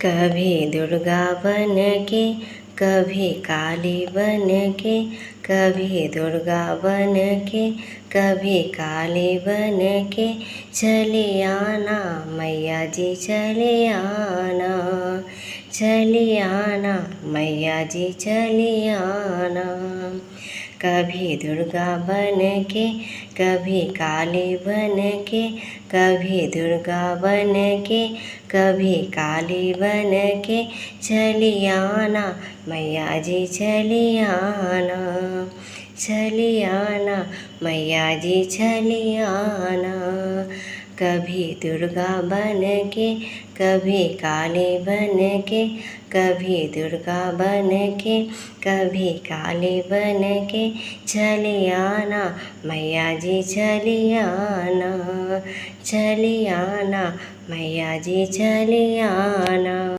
कभी दुर्गा बन के, कभी काली बन के, कभी दुर्गा बन के, कभी काली बन के, चली आना मैया जी चली आना, चली आना मैया जी चली आना। कभी दुर्गा बन के, कभी काली बन के, कभी दुर्गा बन के, कभी काली बन के, चली आना मैया जी चली आना, चली आना मैया जी चली आना। कभी दुर्गा बन के, कभी काली बन के, कभी दुर्गा बन के, कभी काली बन के, चली आना मैया जी चली आना, चली आना मैया जी चली आना।